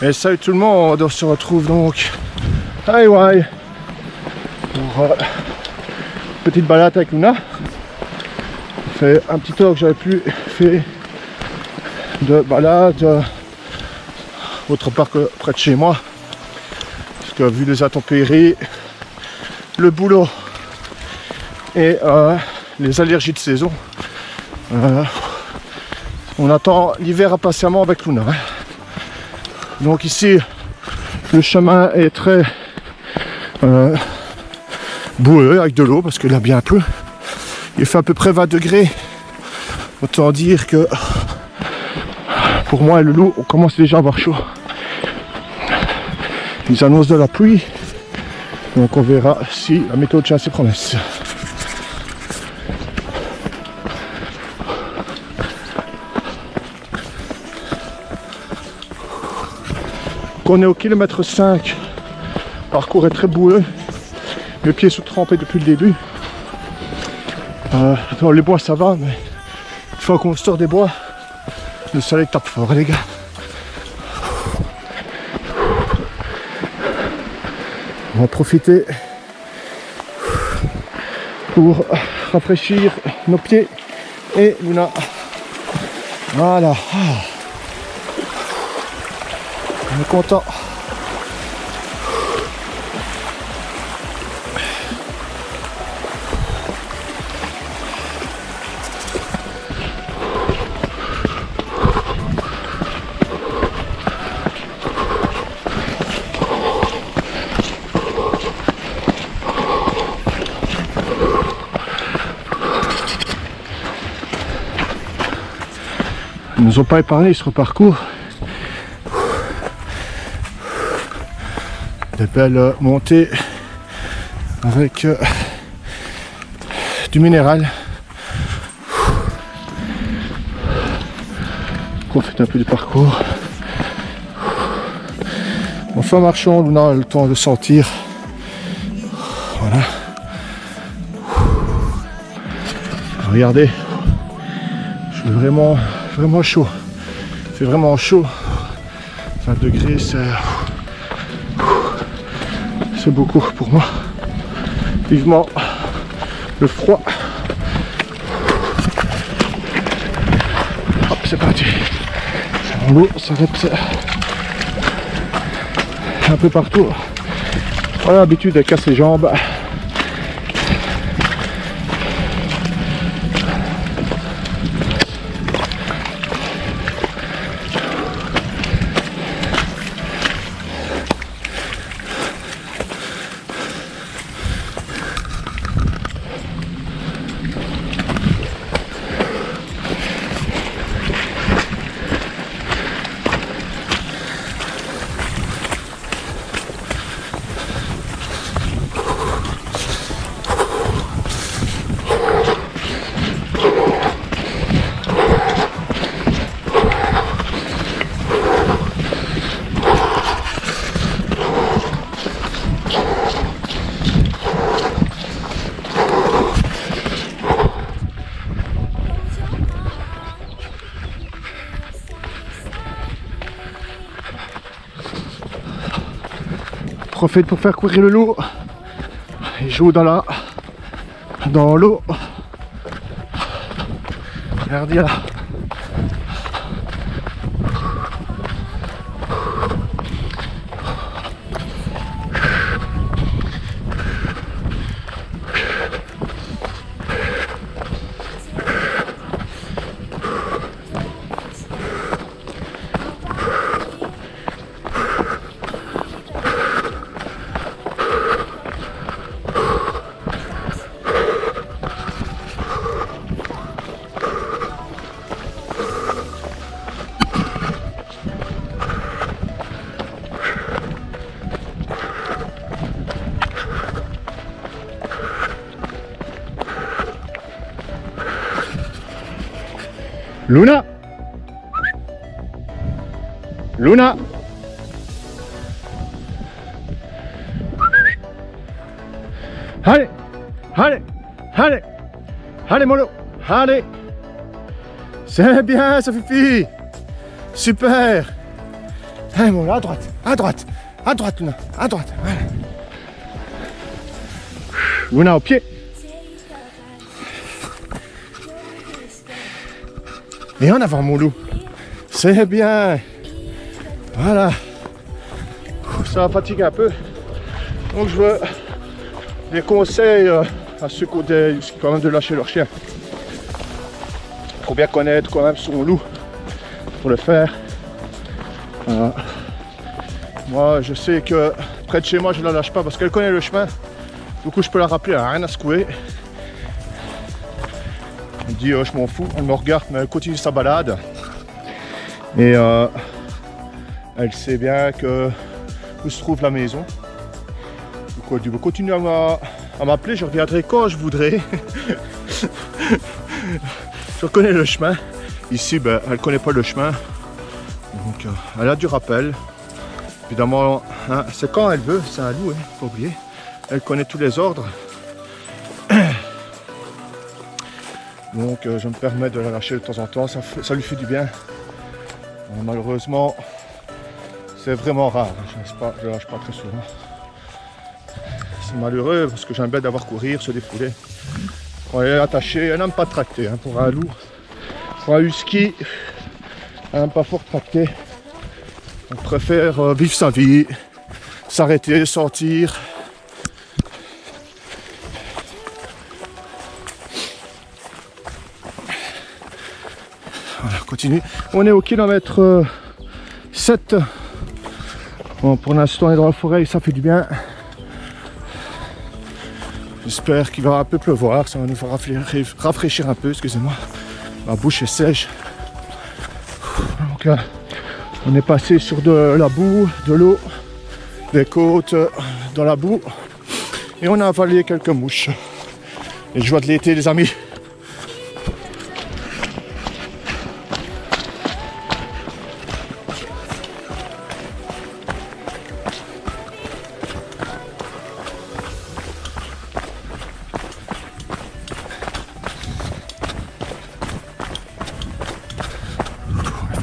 Et salut tout le monde, on se retrouve donc à Hawaï pour petite balade avec Luna. Ça fait un petit temps que j'avais plus fait de balade autre part que près de chez moi. Parce que vu les intempéries, le boulot et les allergies de saison, on attend l'hiver impatiemment avec Luna. Donc ici, le chemin est très boueux avec de l'eau parce qu'il a bien plu. Il fait à peu près 20 degrés. Autant dire que pour moi et le loup, on commence déjà à avoir chaud. Ils annoncent de la pluie. Donc on verra si la météo tient ses promesses. On est au kilomètre 5, le parcours est très boueux, mes pieds sont trempés depuis le début. Dans les bois ça va, mais une fois qu'on sort des bois, le soleil tape fort les gars. On va profiter pour rafraîchir nos pieds et Luna. Voilà. On est content. Ils nous ont pas épargné sur le parcours. Des belles montées avec du minéral. Profite un peu du parcours. Enfin marchons, Luna a le temps de sentir. Voilà. Regardez, je suis vraiment chaud. C'est vraiment chaud. 20 degrés, c'est beaucoup pour moi. Vivement le froid. Hop, c'est parti. L'eau s'arrête un peu partout. On a l'habitude de casser les jambes. Profite pour faire courir le loup. Il joue dans l'eau. Regardez là. Luna! Luna! Allez! Allez! Allez! Allez mollo! Allez! C'est bien, ça Fifi! Super! Allez, mon, à droite, à droite, à droite, Luna, à droite. Voilà. Luna au pied. Et en avant, mon loup. C'est bien. Voilà. Ça va fatiguer un peu. Donc je veux des conseils à ceux qui ont quand même de lâcher leur chien. Il faut bien connaître quand même son loup pour le faire. Voilà. Moi je sais que près de chez moi je ne la lâche pas parce qu'elle connaît le chemin. Du coup je peux la rappeler, elle n'a rien à secouer. Elle dit je m'en fous, elle me regarde mais elle continue sa balade. Et elle sait bien que où se trouve la maison. Donc elle dit continue à m'appeler, je reviendrai quand je voudrais. Je connais le chemin. Ici ben, elle ne connaît pas le chemin. Donc elle a du rappel. Évidemment, hein, c'est quand elle veut, c'est un loup, hein, faut pas oublier. Elle connaît tous les ordres. Donc je me permets de la lâcher de temps en temps, ça lui fait du bien. Malheureusement, c'est vraiment rare, je ne lâche pas très souvent. C'est malheureux parce que j'aime bien d'avoir courir, se défouler. Quand elle est attachée, elle n'aime pas tracter. Hein, pour un loup, pour un husky, elle n'aime pas fort tracter. On préfère vivre sa vie, s'arrêter, sortir. Voilà, continue. On est au kilomètre 7. Bon, pour l'instant, on est dans la forêt et ça fait du bien. J'espère qu'il va un peu pleuvoir, ça va nous faire rafraîchir un peu, excusez-moi. Ma bouche est sèche. Donc là, on est passé sur de la boue, de l'eau, des côtes, dans la boue. Et on a avalé quelques mouches. Les joies de l'été, les amis.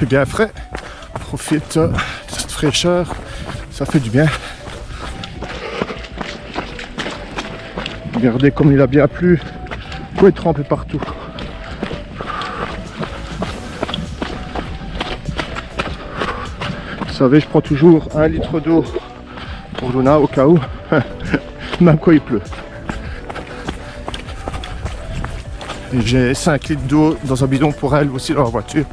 Bien frais, profite de cette fraîcheur, ça fait du bien. Regardez comme il a bien plu, tout est trempé partout. Vous savez, je prends toujours 1 litre d'eau pour Luna au cas où, même quand il pleut. Et j'ai 5 litres d'eau dans un bidon pour elle aussi dans la voiture.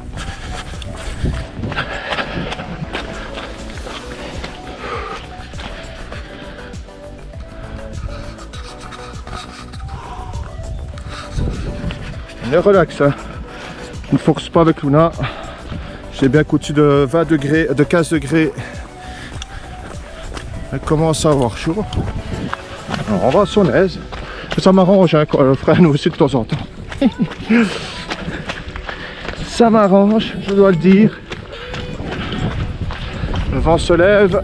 On est relax, hein. Je ne force pas avec Luna. J'ai bien qu'au-dessus de 20 degrés, de 15 degrés. Elle commence à avoir chaud. Alors on va à son aise. Ça m'arrange hein, quand elle freine aussi de temps en temps. Ça m'arrange, je dois le dire. Le vent se lève.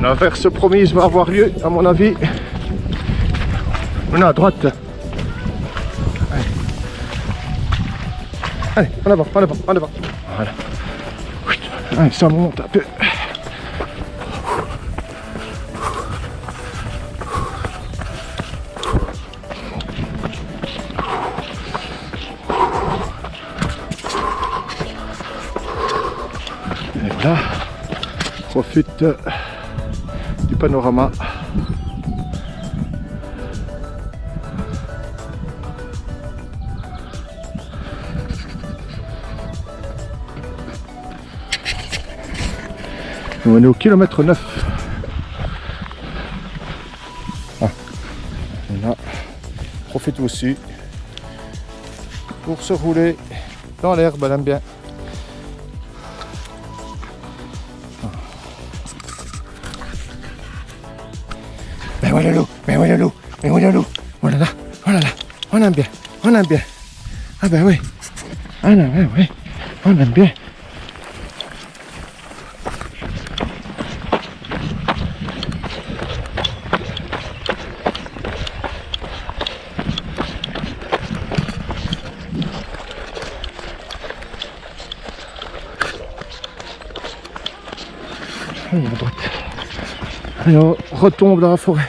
L'inverse promise va avoir lieu, à mon avis. On est à droite. Allez, en avant, en avant, en avant. Voilà. Allez, ça monte un peu. Et voilà. Profite du panorama. On est au kilomètre 9. Ah. Là, profite aussi pour se rouler dans l'herbe, elle aime bien. Mais voilà l'eau, mais voilà l'eau, mais voilà l'eau. Voilà là, voilà là, on aime bien, on aime bien. Ah ben oui, ah non, ouais, ouais, on aime bien. Allez, à droite. Et on retombe dans la forêt.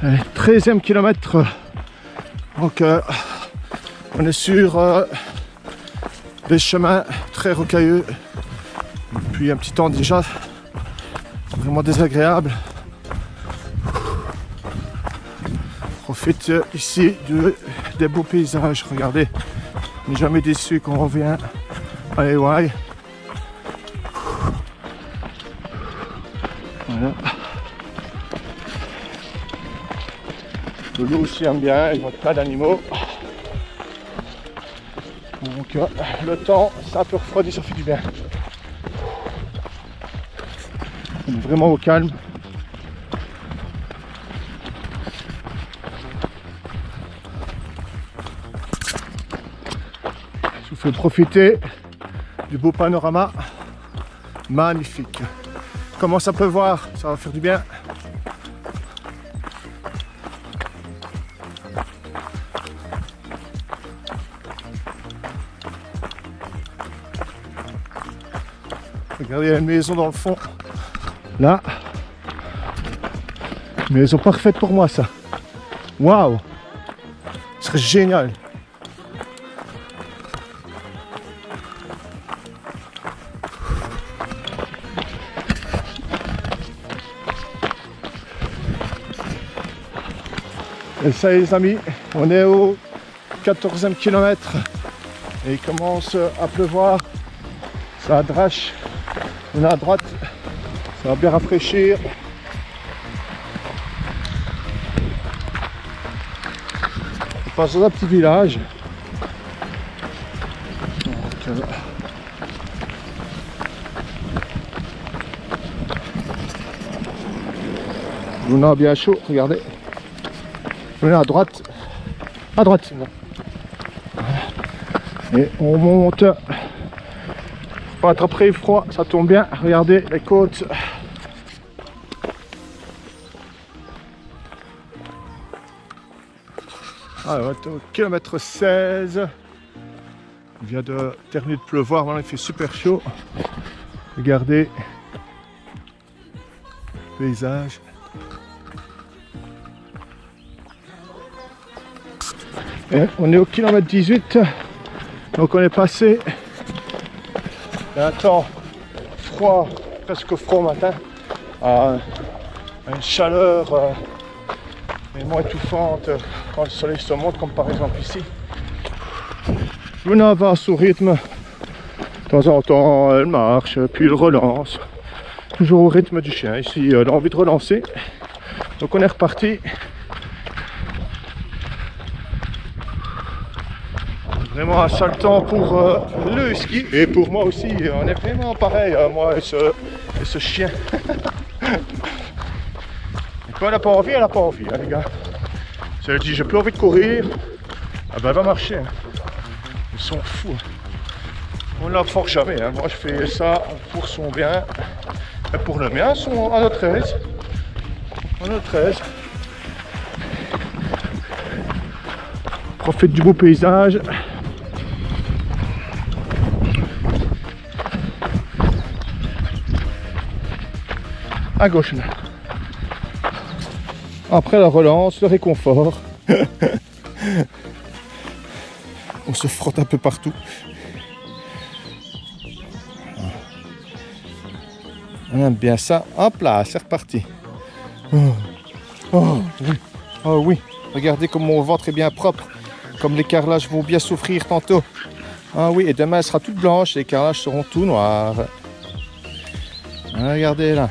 Allez, 13e kilomètre. Donc on est sur des chemins très rocailleux. Depuis un petit temps déjà. Vraiment désagréable. Profite ici des beaux paysages. Regardez, on n'est jamais déçu quand on revient à Hawaï. Voilà. Le loup aussi aime bien, il voit plein d'animaux. Donc le temps, ça peut refroidir, ça fait du bien. On est vraiment au calme. Je vous fais profiter du beau panorama. Magnifique. Commence à pleuvoir, ça va faire du bien. Regardez, il y a une maison dans le fond. Là. Maison parfaite pour moi, ça. Waouh! Ce serait génial. Et ça y est les amis, on est au 14e kilomètre et il commence à pleuvoir, ça drache, on est à droite, ça va bien rafraîchir. On passe dans un petit village. Donc, on a bien chaud, regardez. On est à droite, sinon. Et on monte. Pas attraper froid, ça tombe bien. Regardez les côtes. Alors, on est au kilomètre 16. Il vient de terminer de pleuvoir, maintenant il fait super chaud. Regardez le paysage. Et on est au kilomètre 18, donc on est passé d'un temps froid, presque froid au matin, à une chaleur vraiment étouffante quand le soleil se monte, comme par exemple ici. Luna va à son rythme, de temps en temps elle marche, puis elle relance, toujours au rythme du chien. Ici elle a envie de relancer, donc on est reparti. Vraiment un sale temps pour le ski et pour moi aussi, on est vraiment pareil, moi et ce chien. Et quand elle n'a pas envie, elle n'a pas envie, hein, les gars. Si elle dit j'ai plus envie de courir, ah ben elle va marcher. Hein. Ils sont fous. On ne la force jamais, hein. Moi je fais ça pour son bien et pour le mien, à notre aise. À notre aise. Profite du beau paysage. À gauche là. Après la relance, le réconfort. On se frotte un peu partout. On aime bien ça. Hop là, c'est reparti. Oh oui. Oh oui. Regardez comme mon ventre est bien propre. Comme les carrelages vont bien souffrir tantôt. Ah oui, et demain elle sera toute blanche, les carrelages seront tout noirs. Regardez là.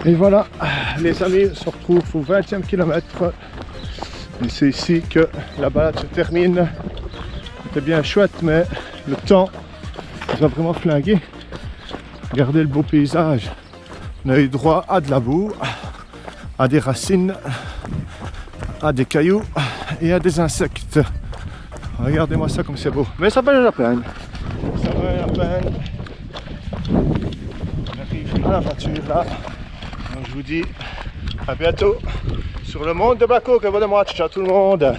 Et voilà, les amis, on se retrouve au 20e kilomètre. Et c'est ici que la balade se termine. C'était bien chouette, mais le temps nous a vraiment flingué. Regardez le beau paysage. On a eu droit à de la boue, à des racines, à des cailloux et à des insectes. Regardez-moi ça comme c'est beau. Mais ça valait la peine. Ça valait la peine. On arrive à la voiture là. Donc je vous dis À bientôt sur le monde de Baco. Que bon match. Ciao tout le monde.